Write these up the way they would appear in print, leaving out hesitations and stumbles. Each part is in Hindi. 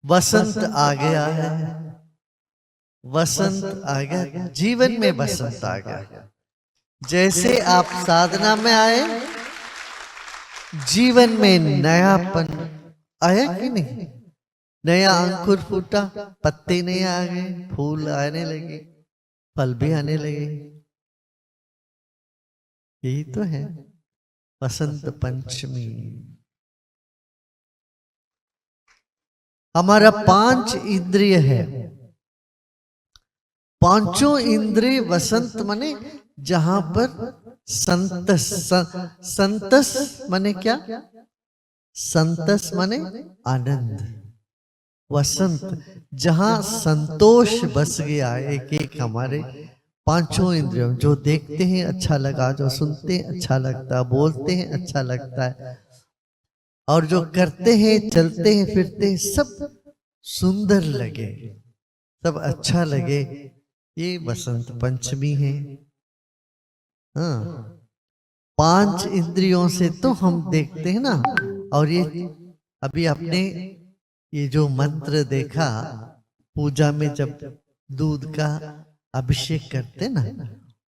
वसंत आ गया है, वसंत आ गया, जीवन में वसंत आ गया। जैसे आप साधना में आए, जीवन में नयापन आया कि नहीं? नया अंकुर फूटा, पत्ते नए आ गए, फूल आने लगे, फल भी आने लगे। यही तो है वसंत पंचमी। हमारा 5 इंद्रिय है, पांचों इंद्रिय वसंत माने जहां पर संतस, संतस माने क्या? संतस माने आनंद। वसंत जहां संतोष बस गया, एक एक हमारे पांचों इंद्रियों, जो देखते हैं अच्छा लगा, जो सुनते हैं अच्छा लगता है, बोलते हैं अच्छा लगता है, और जो करते हैं, चलते हैं, फिरते हैं, सब सुंदर लगे, सब अच्छा लगे। ये वसंत पंचमी है। हाँ, 5 इंद्रियों से तो हम देखते हैं ना। और ये अभी आपने ये जो मंत्र देखा पूजा में, जब दूध का अभिषेक करते ना,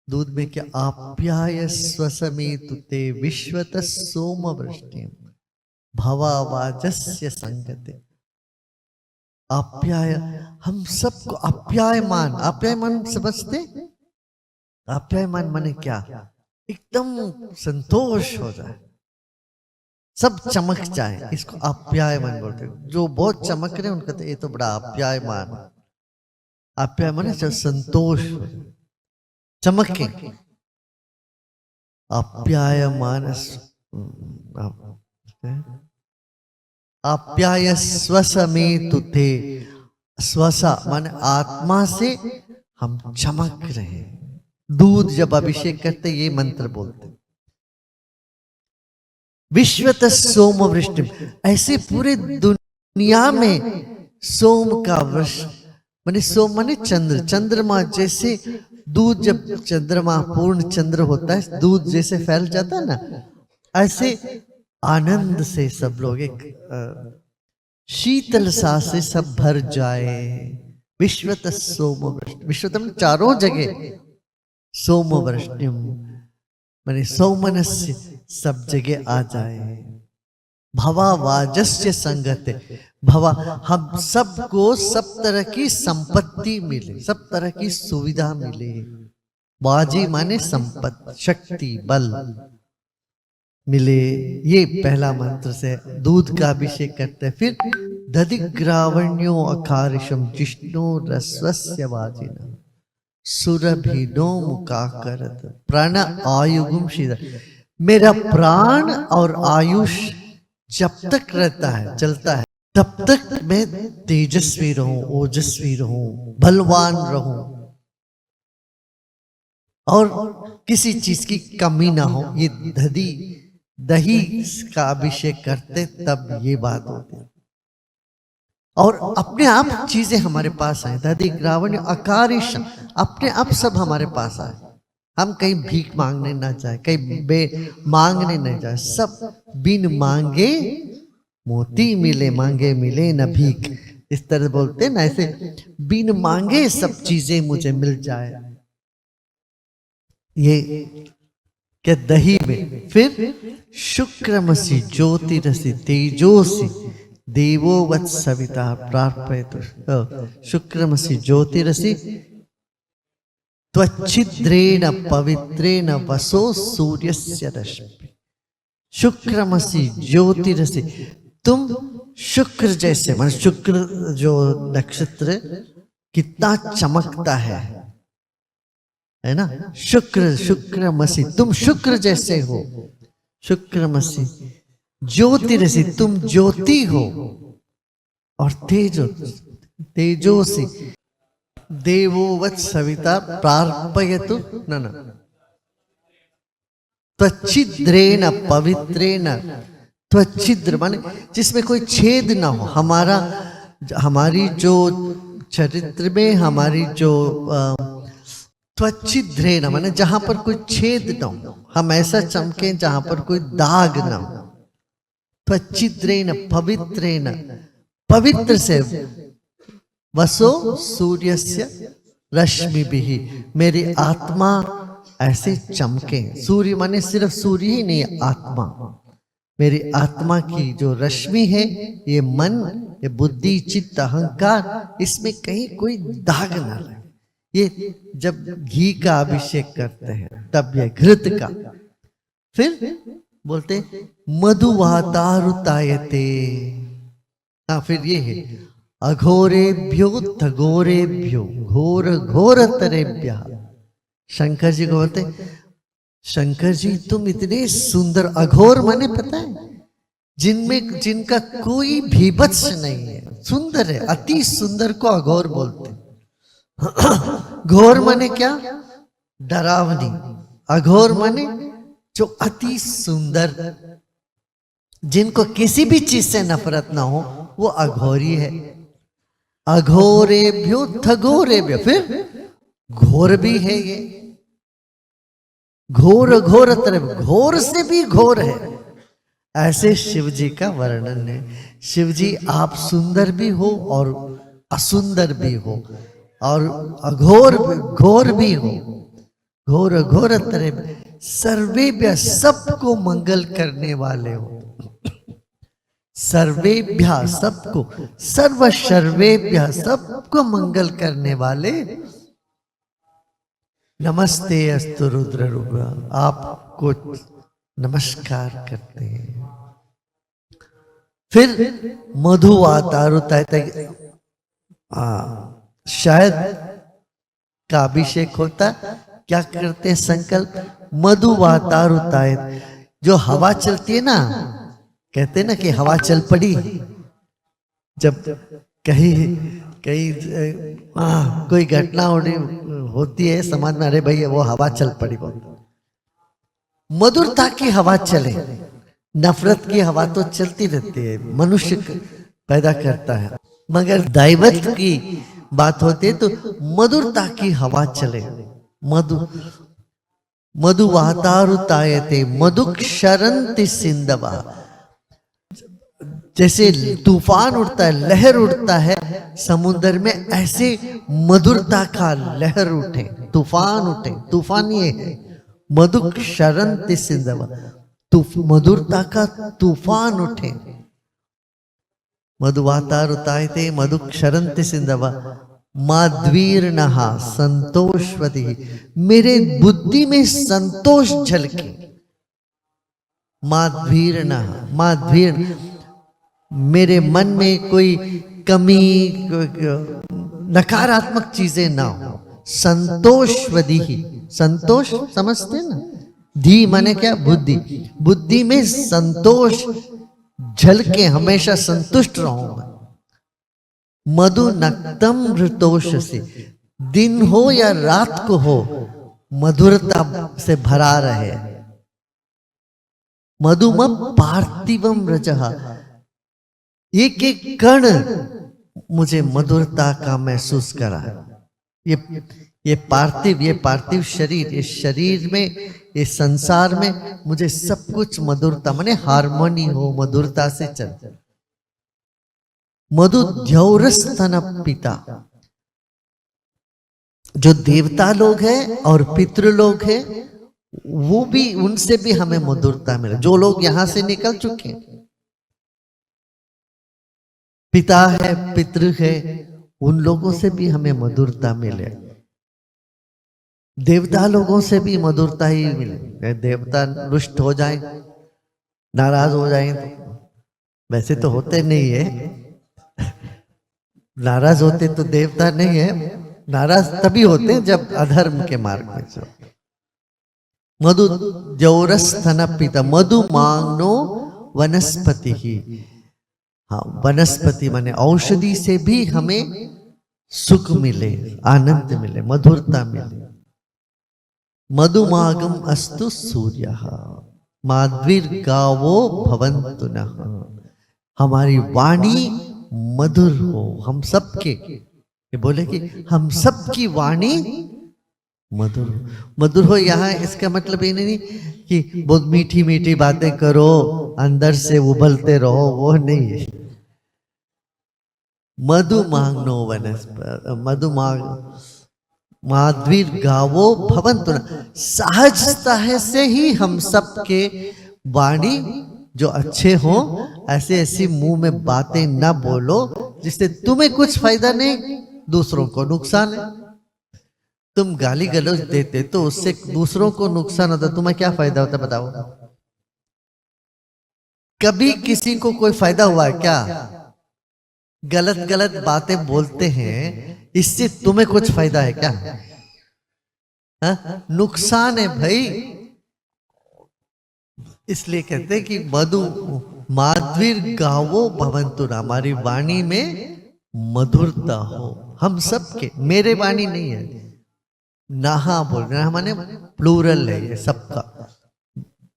दूध में क्या? आप्याय स्वसमेतु ते विश्वत सोम वृष्टि भवावाजस्य संगते। आप्याय, हम सबको आप्यायमान, आप्यायमान समझते? आप्यायमान माने क्या? एकदम संतोष हो जाए, सब चमक जाए, इसको आप्यायमान बोलते हैं। जो बहुत चमक रहे उनका तो ये तो बड़ा आप्यायमान। आप्यायमान है संतोष, चमके, आप्यायमान। आप्याय स्वसमेतु ते, स्वसा माने आत्मा से हम चमक रहे। दूध जब अभिषेक करते ये मंत्र बोलते, विश्वत सोम वृष्टि, ऐसे पूरे दुनिया में सोम का वृष्टि माने, सोम माने चंद्र, चंद्रमा जैसे दूध, जब चंद्रमा पूर्ण चंद्र होता है, दूध जैसे फैल जाता है ना, ऐसे आनंद से सब लोग एक शीतल सा से सब भर जाए। विश्वत सोम वृष्टि, विश्वतम चारों जगह, सोम वृष्टिम माने सौमनस्य, सब जगह आ जाए। भवावाजस्य संगते, भवा हम सबको सब तरह की संपत्ति मिले, सब तरह की सुविधा मिले। बाजी माने संपत्ति, शक्ति, बल मिले। ये पहला मंत्र से दूध का अभिषेक करते हैं। फिर दधिग्रावण्यो अकारिशम जिष्णु रस्वस्य वाजिना सुरभिनो मुकाकरत प्राण आयुगुम शीर। मेरा प्राण और आयुष जब तक रहता है, चलता है, तब तक मैं तेजस्वी रहूं, ओजस्वी रहूं, बलवान रहूं, और किसी चीज की कमी ना हो। ये दही का अभिषेक करते तब ये बात होती है। और अपने आप चीजें हमारे पास आए, दधि ग्रावण्य अकारिश, अपने आप सब हमारे पास आए। हम कहीं भीख मांगने ना जाए, कहीं मांगने न जाए, सब बिन मांगे मोती मिले, मांगे मिले न भीख, इस तरह बोलते ना, ऐसे बिन मांगे सब चीजें मुझे मिल जाए। ये क्या? दही में। फिर शुक्रमसि ज्योतिरसि तेजोसि देवो वत् सविता प्रार्पयतु। शुक्रमसि ज्योतिरसि त्वच्छिद्रेण पवित्रेण वसो सूर्यस्य रश्मि। शुक्रमसि ज्योतिरसि, तुम शुक्र जैसे, मान शुक्र जो नक्षत्र कितना चमकता है ना? शुक्र, शुक्रमसि, तुम शुक्र जैसे हो। शुक्रमसि ज्योतिरसि, तुम ज्योति हो। और तेजोसि देवोवत् सविता प्रार्पयतु न त्वच्छिद्रेण पवित्रेण। त्वच्छिद्र माने जिसमें कोई छेद ना हो। हमारी जो चरित्र में, हमारी जो त्वच्छिद्रेण माने जहां पर कोई छेद ना हो, हम ऐसा चमके जहां पर कोई दाग ना हो। त्वच्छिद्रेण पवित्रेण पवित्र से, वसो सूर्यस्य रश्मिभिः, मेरी आत्मा ऐसे चमके। सूर्य माने सिर्फ सूर्य ही नहीं, आत्मा, मेरी आत्मा की जो रश्मि है, ये मन, ये बुद्धि, चित्त, अहंकार, इसमें कहीं कोई दाग ना लगे। ये जब घी का अभिषेक करते हैं तब ये घृत का, फिर बोलते मधुवातारुतायते। हाँ, फिर ये है अघोरेभ्यो थघोरेभ्यो घोर घोर तरेभ्य। शंकर जी को बोलते, शंकर जी तुम इतने सुंदर, अघोर माने पता है, जिनमें जिनका कोई भीभत्स नहीं है, सुंदर है, अति सुंदर को अघोर बोलते। घोर माने क्या? डरावनी। अघोर माने जो अति सुंदर, जिनको किसी भी चीज से नफरत ना हो, वो अघोरी है। अघोरेभ्यो थघोरेभ्यो, फिर घोर भी है ये, घोर घोर तरह, घोर से भी घोर है। ऐसे शिव जी का वर्णन है। शिव जी आप सुंदर भी हो और असुंदर भी हो, और अघोर घोर भी हो, घोर घोर तरह, सर्वेभ्य, सबको मंगल करने वाले हो। सर्वेभ्य, सबको, सर्व सर्वेभ्य, सबको मंगल करने वाले। नमस्ते अस्तु रुद्र रूप, आपको नमस्कार करते हैं। फिर मधुवातारुताय, शायद का अभिषेक होता, क्या करते हैं संकल्प, मधुवातारुताय, जो हवा चलती है ना, कहते हैं ना कि हवा चल पड़ी, जब कहीं कहीं कोई घटना होती है समाज में, अरे भाई वो हवा चल पड़ी, मधुरता की हवा चले। नफरत की हवा तो चलती रहती है, मनुष्य पैदा करता है, मगर दैवत की बात होती है तो मधुरता की हवा चले। मधुवातारुतायते मधुक्षरन्ति सिंधवा, जैसे तूफान उठता है, लहर उठता है समुद्र में, ऐसे मधुरता का लहर उठे, तूफान उठे। तूफान ये है मधुक्षरन्ति सिंधवा, मधुरता का तूफान उठे। मधुवातारुतायते मधुक्षरन्ति सिंधवा, माध्वीर्णः संतोषवती, मेरे बुद्धि में संतोष झलके। माध्वीर्णः, माध्वीर्ण, मेरे मन में कोई कमी, नकारात्मक चीजें ना हो। संतोषवदी, संतोष समझते ना, धी माने क्या? बुद्धि, बुद्धि में संतोष झलके, हमेशा संतुष्ट रहूंगा। मधु नक्तम ऋतोष से, दिन हो या रात को हो, मधुरता से भरा रहे। मधुमं पार्थिवम रजः, एक एक कण मुझे मधुरता का महसूस करा। ये पार्थिव शरीर, इस शरीर में, इस संसार में मुझे सब कुछ मधुरता माने हार्मोनी हो, मधुरता से चल। मधुद्यौरस्तन पिता, जो देवता लोग हैं और पितृ लोग हैं, वो भी, उनसे भी हमें मधुरता मिले। जो लोग यहां से निकल चुके हैं, पिता है, पितृ है, उन लोगों से भी हमें मधुरता मिले। देवता लोगों से भी मधुरता ही मिले। देवता रुष्ट हो जाए, नाराज हो जाए, वैसे तो होते नहीं है, नाराज होते तो देवता नहीं है, नाराज तभी होते हैं जब अधर्म के मार्ग में चलते। मधु जौरस्थन पिता, मधु मांगनो वनस्पति ही, हाँ, वनस्पति माने औषधि से भी हमें सुख मिले, आनंद मिले, मधुरता मिले। मधुमागम अस्तु सूर्य माध्वीर्गावो भवन्तु नः, हमारी वाणी मधुर हो। हम सबके, ये बोले कि हम सबकी वाणी मधुर, मधुर हो। यहाँ इसका मतलब ये नहीं कि बहुत मीठी मीठी बातें करो, अंदर से उबलते रहो, वो नहीं है। मधुमाग्नो माध्वीर गावो भवन्तु न। सहजता है से ही हम सब के वाणी जो अच्छे हो, ऐसे ऐसी मुंह में बातें न बोलो जिससे तुम्हें कुछ फायदा नहीं, दूसरों को नुकसान है। तुम गाली गलौज देते तो उससे दूसरों को नुकसान होता, तुम्हें क्या फायदा होता बताओ? कभी किसी को कोई फायदा हुआ है क्या? गलत गलत बातें बोलते हैं, इससे तुम्हें कुछ फायदा है क्या? नुकसान है भाई। इसलिए कहते हैं कि मधु माध्वीर गावो भवन्तु, हमारी वाणी में मधुरता हो। हम सब के, मेरे वाणी नहीं है, नहा बोल रहे हैं माने प्लूरल है, ये सबका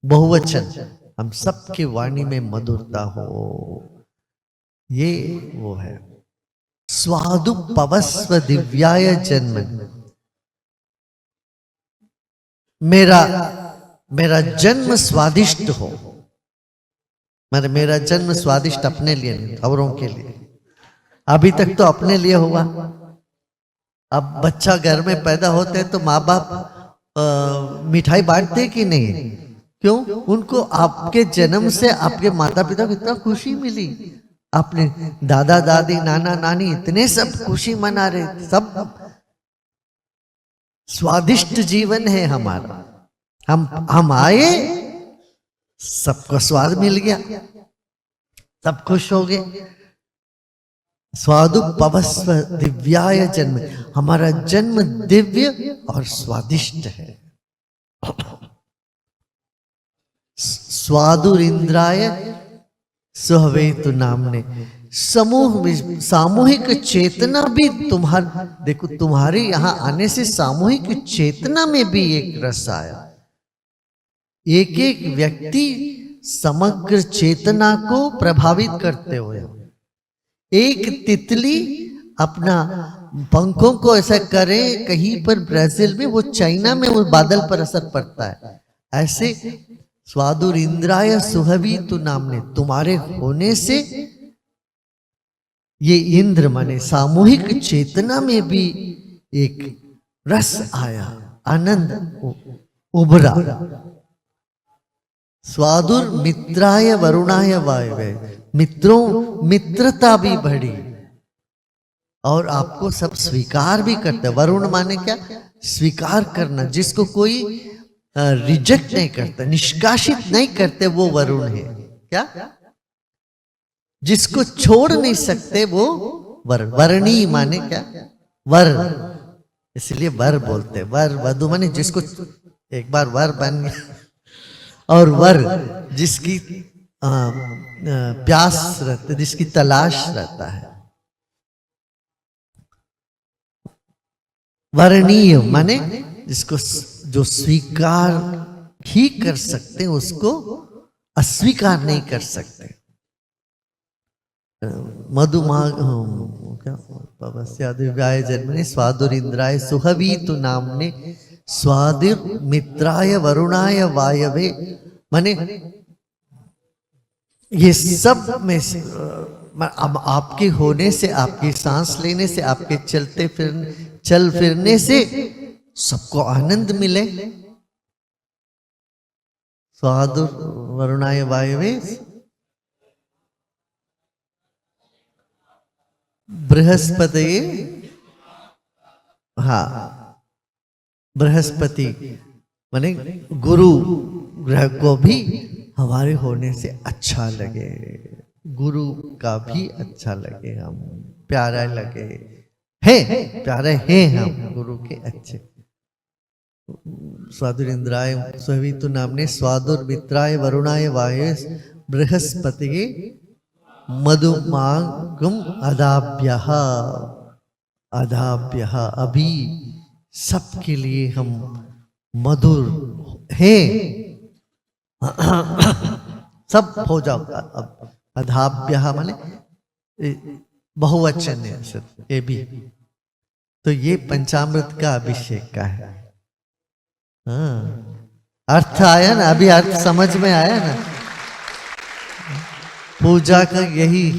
बहुवचन। हम सबके वाणी में मधुरता हो, ये वो है। स्वादु पवस्व दिव्याय जन्म, मेरा जन्म स्वादिष्ट हो। मेरा जन्म स्वादिष्ट अपने लिए नहीं, औरों के लिए। अभी तक तो अपने लिए हुआ। अब बच्चा घर में पैदा होते हैं तो माँ बाप मिठाई बांटते कि नहीं? क्यों? उनको आपके जन्म से आपके माता पिता को इतना खुशी मिली, अपने दादा दादी नाना नानी इतने सब खुशी मना रहे, सब स्वादिष्ट जीवन है हमारा। हम आए, सबको स्वाद मिल गया, सब खुश हो गए। स्वादु पवस्व दिव्याय जन्म, हमारा जन्म दिव्य और स्वादिष्ट है। स्वादुरिंद्राय सुहवेतु नामने, सामूहिक चेतना भी देखो तुम्हारे यहां आने से सामूहिक चेतना में भी एक रस आया। एक एक व्यक्ति समग्र चेतना को प्रभावित करते हुए, एक तितली अपना पंखों को ऐसा करे, कहीं पर ब्राजील में, वो चाइना में वो बादल पर असर पड़ता है। ऐसे स्वादुर इंद्राय सुहवीतु नामने, तुम्हारे होने से ये इंद्र माने सामूहिक चेतना में भी एक रस आया, आनंद उभरा। स्वादुर मित्राय वरुणाय वायवे, मित्रता भी बढ़ी और आपको सब स्वीकार भी करते। वरुण माने क्या? स्वीकार करना, जिसको कोई रिजेक्ट नहीं करता, निष्कासित नहीं करते, वो वरुण है। क्या? जिसको छोड़ नहीं सकते वो वर। वर्णी माने क्या? वर, इसलिए वर बोलते। वर वधु माने जिसको एक बार वर बन गया, और वर जिसकी प्यास रहती, जिसकी तलाश रहता है। वर्णीय माने जिसको जो स्वीकार ही कर सकते, उसको अस्वीकार नहीं कर सकते। मधुमाग क्या पवस्यादिव्याय जन्मने स्वादुरिंद्राय सुहवीतु नामने, स्वादिर मित्राय वरुणाय वायवे, माने ये सब में से अब आपके होने से, आपकी सांस लेने से, आपके चल फिरने से सबको आनंद मिले। स्वादुर वरुणाय वायवे, बृहस्पति, हाँ बृहस्पति माने गुरु ग्रह को भी हमारे होने से अच्छा लगे, गुरु का भी अच्छा लगे, हम प्यारा लगे, हैं प्यारे हैं हम गुरु के अच्छे। स्वादुरिंद्राय सुहवीतु नामने, स्वादुर मित्राय वरुणाय वाये, बृहस्पति मधुमागम अदाभ्यः, अदाभ्यः, अभी सबके लिए हम मधुर हैं। सब हो जाओगा। अब अधाभ्यः माने बहुवचन है, ये भी तो ये पंचामृत का अभिषेक का है। हाँ, अर्थ आया ना, अभी अर्थ समझ में आया ना। पूजा का यही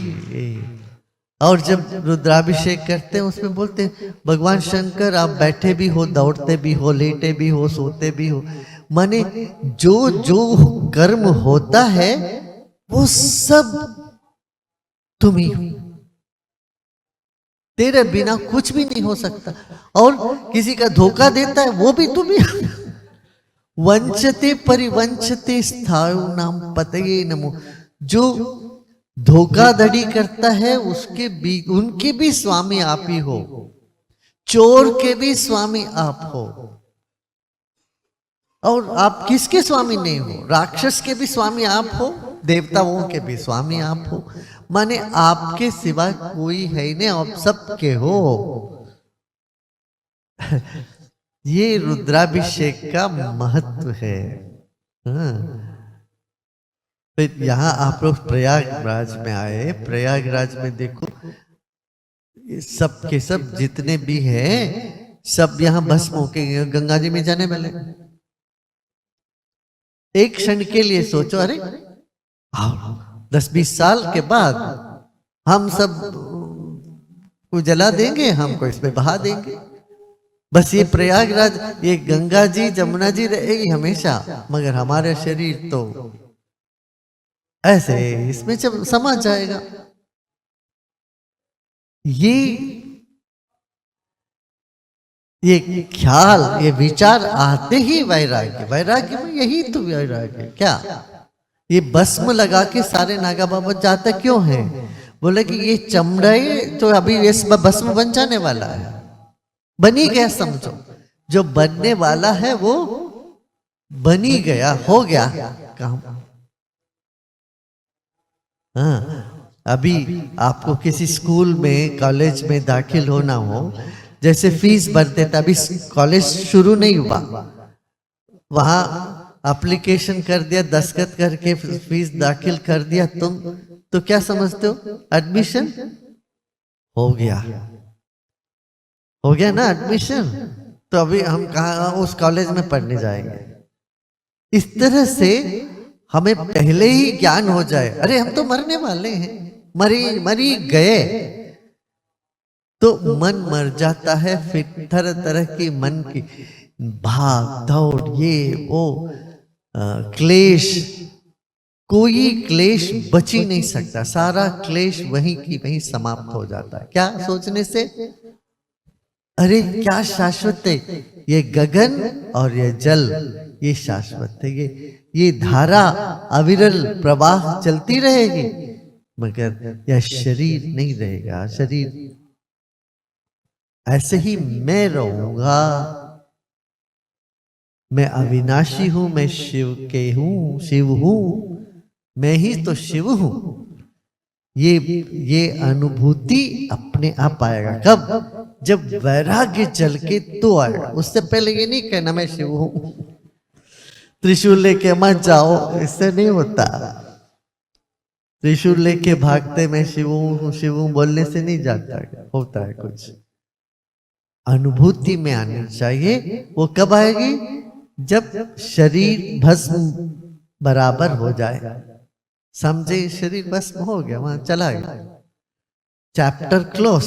और जब रुद्राभिषेक करते हैं उसमें बोलते हैं भगवान शंकर आप बैठे भी हो, दौड़ते भी हो, लेटे भी हो, सोते भी हो, माने जो जो कर्म होता है वो सब तुम ही हो, तेरे बिना कुछ भी नहीं हो सकता। और किसी का धोखा देता है वो भी तुम ही। वंचते परिवंचते स्थायु नाम पतये नमो। जो धोखाधड़ी करता है उसके भी, उनके भी स्वामी आप ही हो, चोर के भी स्वामी आप हो। और आप किसके स्वामी नहीं हो? राक्षस के भी स्वामी आप हो, देवताओं के भी स्वामी आप हो, माने आपके सिवा कोई है ही नहीं, आप सबके हो। ये रुद्राभिषेक का महत्व है। हाँ। फिर यहाँ आप लोग प्रयागराज में आए, प्रयागराज में देखो ये सब के सब जितने भी हैं सब यहाँ भस्म होके गंगा जी में जाने वाले। एक क्षण के लिए सोचो, अरे 10-20 साल के बाद हम सब को जला देंगे, हमको इसमें बहा देंगे। बस ये प्रयागराज, ये गंगा जी जमुना जी रहेगी हमेशा, मगर हमारे शरीर तो ऐसे इसमें जब समा जाएगा। ये ख्याल, ये विचार आते ही वैराग्य, वैराग्य में यही तो वैराग्य क्या, ये भस्म लगा के सारे नागा बाबा जाते क्यों है? बोले कि ये चमड़े तो अभी ये भस्म बन जाने वाला है, बनी गया समझो, जो बनने वाला है वो बनी गया, हो गया काम। हाँ, अभी आपको किसी स्कूल में कॉलेज में दाखिल होना हो, जैसे फीस भरते थे, अभी कॉलेज शुरू नहीं हुआ, वहां एप्लीकेशन कर दिया, दस्तखत करके फीस दाखिल कर दिया, तुम तो क्या समझते हो? एडमिशन हो गया, हो गया ना एडमिशन। तो अभी हम कहाँ उस कॉलेज में पढ़ने जाएंगे? इस तरह से हमें पहले ही ज्ञान हो जाए, अरे हम तो मरने वाले हैं, मरी गए, तो मन मर जाता है। फिर तरह तरह की मन की भाग दौड़, ये वो क्लेश, कोई क्लेश बच ही नहीं सकता, सारा क्लेश वहीं की वहीं समाप्त हो जाता है। क्या सोचने से? अरे क्या शाश्वत है, ये गगन और ये जल, ये शाश्वत है, ये धारा अविरल प्रवाह चलती रहेगी, मगर यह शरीर नहीं रहेगा। शरीर ऐसे ही मैं रहूंगा, मैं अविनाशी हूं, मैं शिव के हूं, शिव हूं, मैं ही तो शिव हूं। ये अनुभूति अपने आप आएगा। कब? जब वैराग्य चल के तो आएगा। उससे पहले ये नहीं कहना मैं शिव हूं, त्रिशूल लेके मत जाओ, इससे नहीं होता। त्रिशूल लेके भागते मैं शिव हूं बोलने से नहीं जाता, होता है कुछ। अनुभूति में आनी चाहिए। वो कब आएगी? जब शरीर भस्म बराबर हो जाए। समझे? शरीर भस्म हो गया, वहां चला गया, चैप्टर क्लोज।